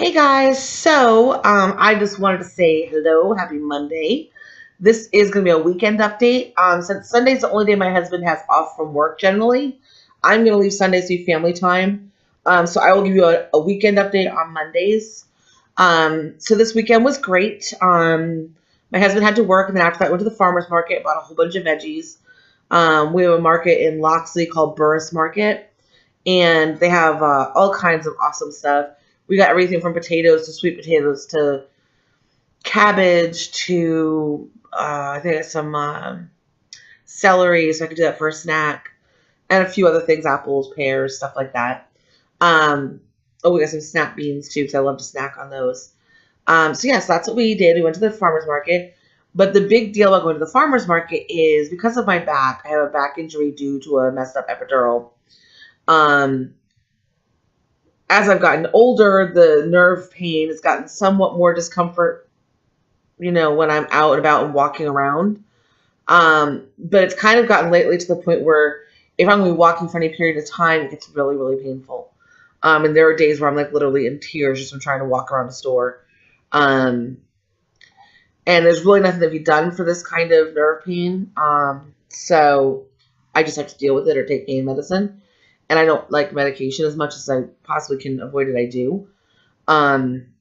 Hey guys, I just wanted to say hello, happy Monday. This is going to be a weekend update. Since Sunday's the only day my husband has off from work generally, I'm going to leave Sundays to be family time. So I will give you a weekend update on Mondays. So this weekend was great. My husband had to work, and then after that went to the farmer's market, bought a whole bunch of veggies. We have a market in Loxley called Burris Market, and they have all kinds of awesome stuff. We got everything from potatoes to sweet potatoes to cabbage to I think some celery, so I could do that for a snack, and a few other things: apples, pears, stuff like that. We got some snap beans too, because I love to snack on those. Yes, that's what we did. We went to the farmer's market. But the big deal about going to the farmer's market is because of my back. I have a back injury due to a messed up epidural. As I've gotten older, the nerve pain has gotten somewhat more discomfort, when I'm out and about and walking around. But it's kind of gotten lately to the point where if I'm going to be walking for any period of time, it gets really, really painful. And there are days where I'm like literally in tears just from trying to walk around the store. And there's really nothing to be done for this kind of nerve pain. So I just have to deal with it or take pain medicine. And I don't like medication as much as I possibly can avoid it. I do.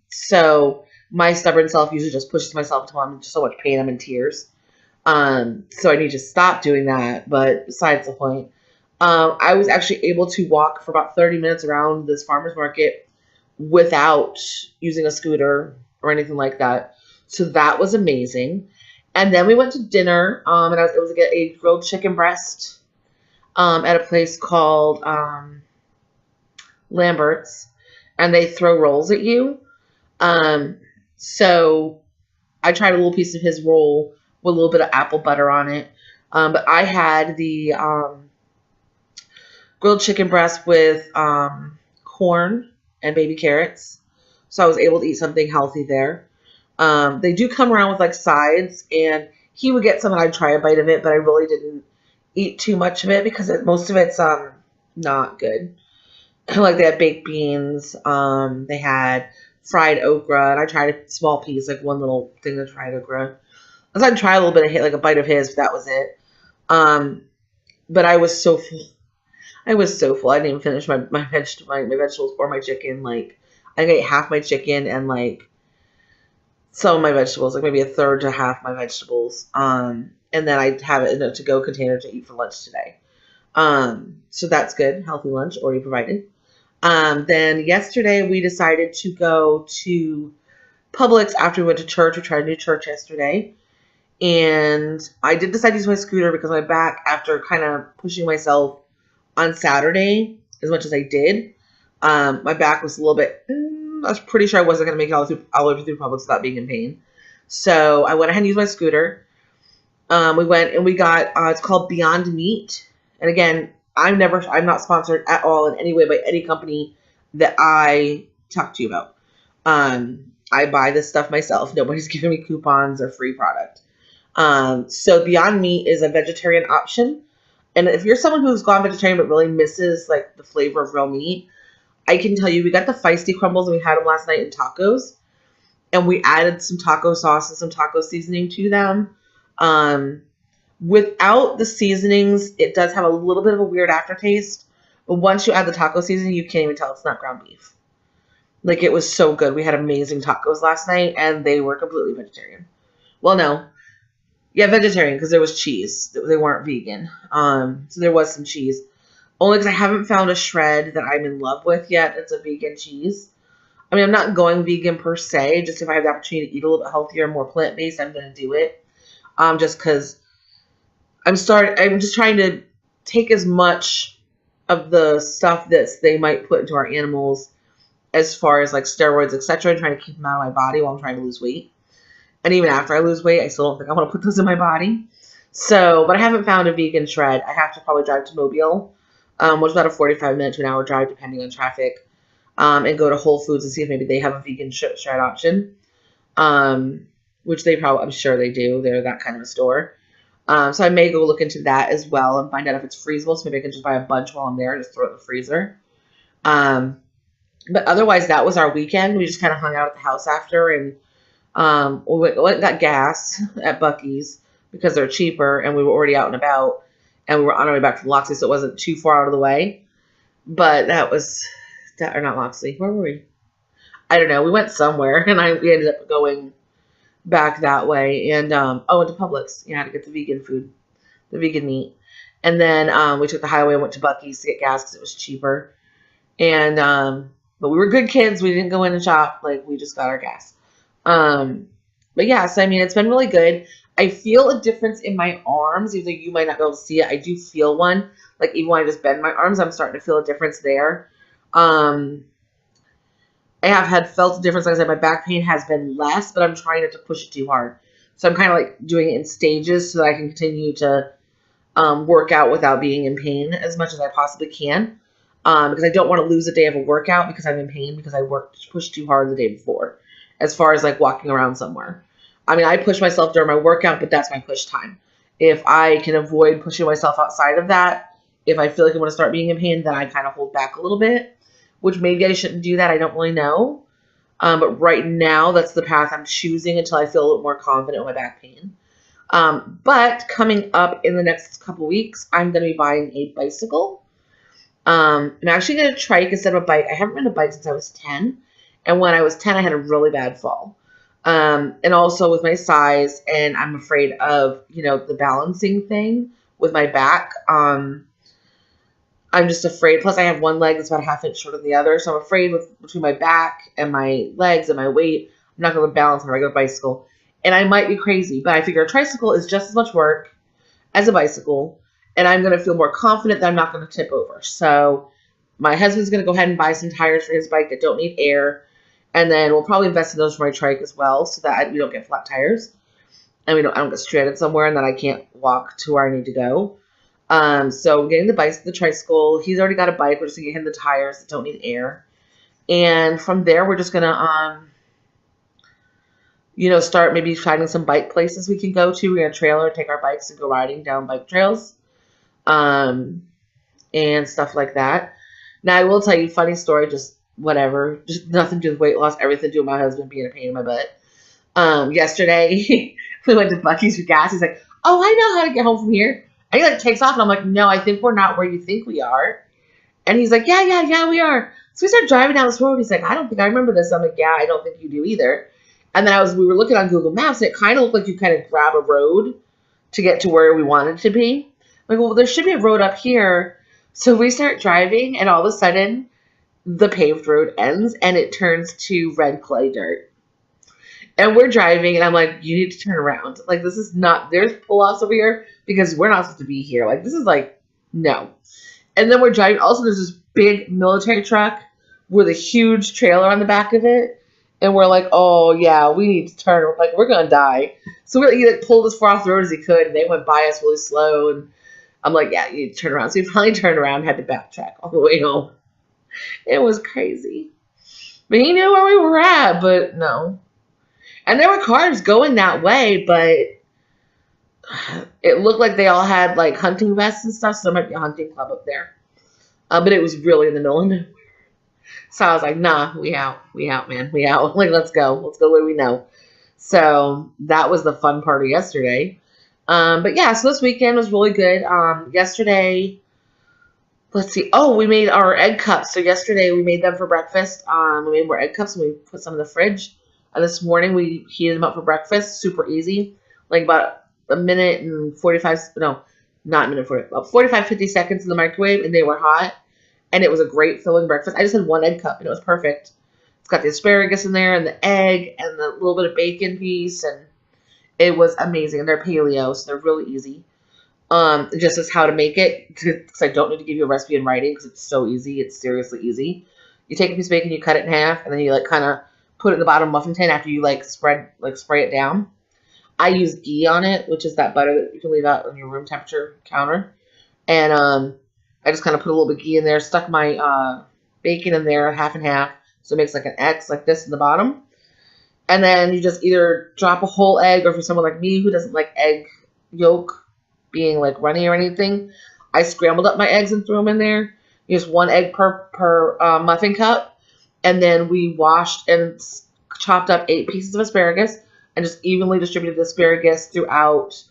So my stubborn self usually just pushes myself until I'm in so much pain, I'm in tears. So I need to stop doing that. But besides the point, I was actually able to walk for about 30 minutes around this farmer's market without using a scooter or anything like that. So that was amazing. And then we went to dinner, and I was able to get a grilled chicken breast at a place called Lambert's, and they throw rolls at you. So I tried a little piece of his roll with a little bit of apple butter on it. But I had the grilled chicken breast with corn and baby carrots. So I was able to eat something healthy there. They do come around with like sides, and he would get some and I'd try a bite of it, but I really didn't eat too much of it because most of it's not good. Like they had baked beans, they had fried okra, and I tried a small piece, like one little thing of fried okra. I was trying to try a little bit of like a bite of his, but that was it. But I was so full. I was so full. I didn't even finish my vegetables or my chicken. Like I think I ate half my chicken and like some of my vegetables, like maybe a third to half my vegetables. And then I have it in a to-go container to eat for lunch today. So that's good. Healthy lunch already provided. Then yesterday we decided to go to Publix after we went to church. We tried a new church yesterday. And I did decide to use my scooter because my back, after kind of pushing myself on Saturday as much as I did, my back was a little bit, I was pretty sure I wasn't going to make it all the way through Publix without being in pain. So I went ahead and used my scooter. We went and we got, it's called Beyond Meat. And again, I'm not sponsored at all in any way by any company that I talk to you about. I buy this stuff myself. Nobody's giving me coupons or free product. So Beyond Meat is a vegetarian option. And if you're someone who's gone vegetarian but really misses like the flavor of real meat, I can tell you we got the feisty crumbles and we had them last night in tacos. And we added some taco sauce and some taco seasoning to them. Without the seasonings, it does have a little bit of a weird aftertaste. But once you add the taco seasoning, you can't even tell it's not ground beef. Like, it was so good. We had amazing tacos last night, and they were completely vegetarian. Well, no. Yeah, vegetarian, because there was cheese. They weren't vegan. So there was some cheese. Only because I haven't found a shred that I'm in love with yet that's a vegan cheese. I mean, I'm not going vegan per se. Just if I have the opportunity to eat a little bit healthier, more plant-based, I'm going to do it. Just because I'm just trying to take as much of the stuff that they might put into our animals as far as like steroids, etc., and trying to keep them out of my body while I'm trying to lose weight. And even after I lose weight, I still don't think I want to put those in my body. So, but I haven't found a vegan shred. I have to probably drive to Mobile, which is about a 45-minute to an hour drive depending on traffic, and go to Whole Foods and see if maybe they have a vegan shred option, which I'm sure they do. They're that kind of a store. So I may go look into that as well and find out if it's freezable. So maybe I can just buy a bunch while I'm there and just throw it in the freezer. But otherwise, that was our weekend. We just kind of hung out at the house after, and we went and got gas at Buc-ee's because they're cheaper, and we were already out and about, and we were on our way back from Loxley, so it wasn't too far out of the way. But that was that, or not Loxley. Where were we? I don't know. We went somewhere, and we ended up going back that way, and went to Publix. Yeah, to get the vegan food, the vegan meat, and then we took the highway and went to Buc-ee's to get gas because it was cheaper. And but we were good kids. We didn't go in and shop. Like, we just got our gas. But yeah, so I mean, it's been really good. I feel a difference in my arms, even though you might not be able to see it. I do feel one. Like, even when I just bend my arms, I'm starting to feel a difference there. I have had felt a difference. Like I said, my back pain has been less, but I'm trying not to push it too hard. So I'm kind of like doing it in stages so that I can continue to work out without being in pain as much as I possibly can. Because I don't want to lose a day of a workout because I'm in pain because I pushed too hard the day before, as far as like walking around somewhere. I mean, I push myself during my workout, but that's my push time. If I can avoid pushing myself outside of that, if I feel like I'm going to start being in pain, then I kind of hold back a little bit, which maybe I shouldn't do that. I don't really know. But right now, that's the path I'm choosing until I feel a little more confident with my back pain. But coming up in the next couple weeks, I'm going to be buying a bicycle. I'm actually going to trike instead of a bike. I haven't ridden a bike since I was 10. And when I was 10, I had a really bad fall. And also with my size, and I'm afraid of, the balancing thing with my back. I'm just afraid. Plus, I have one leg that's about a half inch shorter than the other. So I'm afraid between my back and my legs and my weight, I'm not going to balance on a regular bicycle. And I might be crazy, but I figure a tricycle is just as much work as a bicycle. And I'm going to feel more confident that I'm not going to tip over. So my husband's going to go ahead and buy some tires for his bike that don't need air. And then we'll probably invest in those for my trike as well so that we don't get flat tires. And I don't get stranded somewhere and then I can't walk to where I need to go. So getting the tricycle. He's already got a bike. We're just going to get him the tires that don't need air. And from there, we're just going to, start maybe finding some bike places we can go to. We're going to trailer, take our bikes and go riding down bike trails. And stuff like that. Now, I will tell you a funny story, just whatever. Just nothing to do with weight loss, everything to do with my husband being a pain in my butt. Yesterday, we went to Buc-ee's for gas. He's like, oh, I know how to get home from here. And he takes off, and I'm like, no, I think we're not where you think we are. And he's like, yeah, we are. So we start driving down this road. He's like, I don't think I remember this. I'm like, yeah, I don't think you do either. And then we were looking on Google Maps, and it kind of looked like you kind of grab a road to get to where we wanted to be. I'm like, well, there should be a road up here. So we start driving, and all of a sudden, the paved road ends, and it turns to red clay dirt. And we're driving, and I'm like, you need to turn around. Like, this is not, there's pull-offs over here because we're not supposed to be here. Like, this is like, no. And then we're driving. Also, there's this big military truck with a huge trailer on the back of it. And we're like, oh, yeah, we need to turn. Like, we're going to die. So he pulled as far off the road as he could, and they went by us really slow. And I'm like, yeah, you need to turn around. So we finally turned around and had to backtrack all the way home. It was crazy. But he knew where we were at, but no. And there were cars going that way, but it looked like they all had like hunting vests and stuff, so there might be a hunting club up there. But it was really in the middle of nowhere. So I was like, nah, we out, man, we out. Like, let's go where we know. So that was the fun part of yesterday. But yeah, so this weekend was really good. Yesterday, let's see. Oh, we made our egg cups. So yesterday we made them for breakfast. We made more egg cups and we put some in the fridge. And this morning we heated them up for breakfast. Super easy. Like about a minute and 45, no, not a minute, about 45, 50 seconds in the microwave and they were hot. And it was a great filling breakfast. I just had one egg cup and it was perfect. It's got the asparagus in there and the egg and the little bit of bacon piece. And it was amazing. And they're paleo, so they're really easy. Just as how to make it, because I don't need to give you a recipe in writing because it's so easy. It's seriously easy. You take a piece of bacon, you cut it in half, and then you kind of put it in the bottom muffin tin after you spray it down. I use ghee on it, which is that butter that you can leave out on your room temperature counter. And I just kind of put a little bit of ghee in there, stuck my bacon in there half and half, so it makes like an X like this in the bottom. And then you just either drop a whole egg, or for someone like me who doesn't like egg yolk being like runny or anything, I scrambled up my eggs and threw them in there. Use one egg per muffin cup. And then we washed and chopped up 8 pieces of asparagus and just evenly distributed the asparagus throughout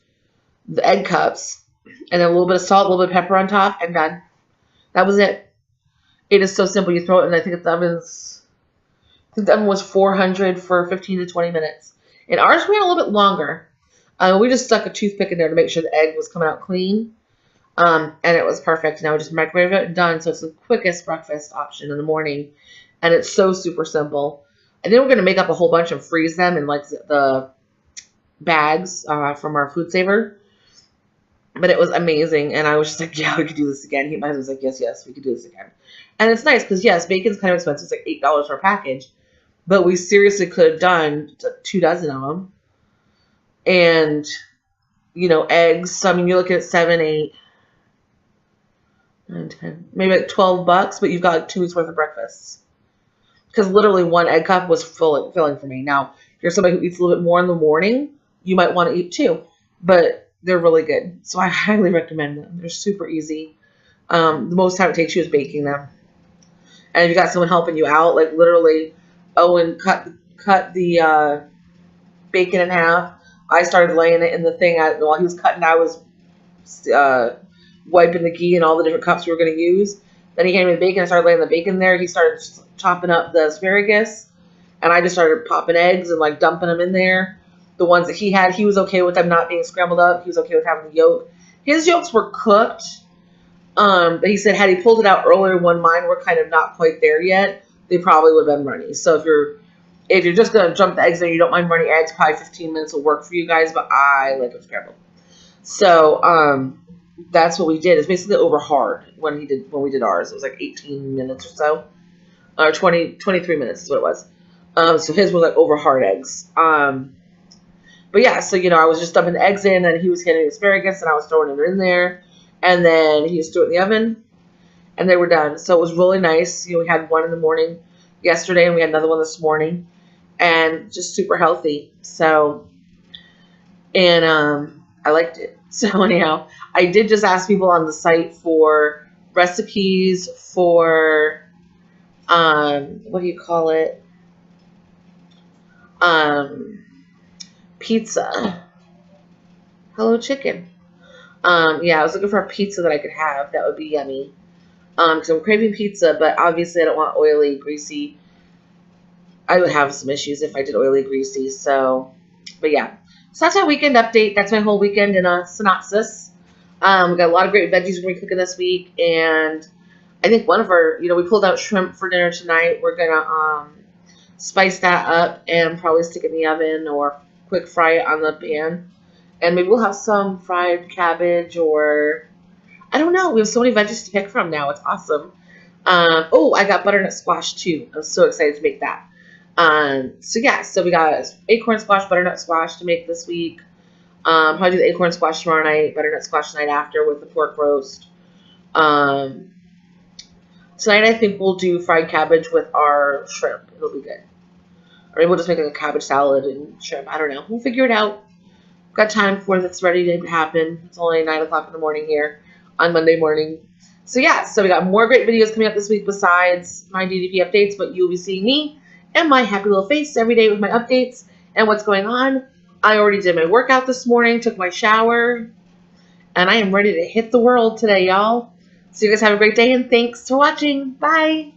the egg cups. And then a little bit of salt, a little bit of pepper on top, and done. That was it. It is so simple. You throw it in, I think the oven was 400 for 15 to 20 minutes. And ours ran a little bit longer. We just stuck a toothpick in there to make sure the egg was coming out clean. And it was perfect. Now we just microwave it and done. So it's the quickest breakfast option in the morning. And it's so super simple. And then we're going to make up a whole bunch and freeze them in like the bags from our food saver. But it was amazing. And I was just like, yeah, we could do this again. My husband was like, yes, we could do this again. And it's nice because, yes, bacon's kind of expensive. It's like $8 for a package. But we seriously could have done 2 dozen of them. And, you know, eggs. So, I mean, you're looking at 7, 8, 9, 10, maybe like $12, but you've got like 2 weeks worth of breakfasts. Because literally 1 egg cup was filling for me. Now, if you're somebody who eats a little bit more in the morning, you might want to eat 2. But they're really good. So I highly recommend them. They're super easy. The most time it takes you is baking them. And if you got someone helping you out, like literally, Owen cut the bacon in half. I started laying it in the thing. While he was cutting, I was wiping the ghee and all the different cups we were going to use. Then he handed me the bacon. I started laying the bacon there. He started chopping up the asparagus. And I just started popping eggs and like dumping them in there. The ones that he had, he was okay with them not being scrambled up. He was okay with having the yolk. His yolks were cooked. But he said had he pulled it out earlier when mine were kind of not quite there yet, they probably would have been runny. So if you're just going to jump the eggs in, you don't mind runny eggs, probably 15 minutes will work for you guys, but I like them scrambled. So that's what we did. It's basically over hard when we did ours. It was like 18 minutes or so. Or 23 minutes is what it was. So his was like over hard eggs. But yeah, so you know, I was just dumping the eggs in and he was getting asparagus and I was throwing it in there. And then he just threw it in the oven, and they were done. So it was really nice. You know, we had one in the morning yesterday, and we had another one this morning, and just super healthy. So, and I liked it. So anyhow, I did just ask people on the site for recipes for what do you call it? Pizza. Hello, chicken. Yeah, I was looking for a pizza that I could have. That would be yummy. Because I'm craving pizza, but obviously I don't want oily, greasy. I would have some issues if I did oily, greasy. So, but yeah. So that's my weekend update. That's my whole weekend in a synopsis. We got a lot of great veggies we're going to be cooking this week. And I think one of our, you know, we pulled out shrimp for dinner tonight. We're going to spice that up and probably stick it in the oven or quick fry it on the pan. And maybe we'll have some fried cabbage or, I don't know. We have so many veggies to pick from now. It's awesome. Oh, I got butternut squash too. I'm so excited to make that. So yeah, so we got acorn squash, butternut squash to make this week. Probably do the acorn squash tomorrow night, butternut squash the night after with the pork roast. Tonight I think we'll do fried cabbage with our shrimp. It'll be good. Or maybe we'll just make like a cabbage salad and shrimp. I don't know. We'll figure it out. Got time before that's ready to happen. It's only 9 o'clock in the morning here on Monday morning. So yeah, so we got more great videos coming up this week besides my DDP updates, but you'll be seeing me and my happy little face every day with my updates and what's going on. I already did my workout this morning, took my shower, and I am ready to hit the world today, y'all. So you guys have a great day, and thanks for watching. Bye!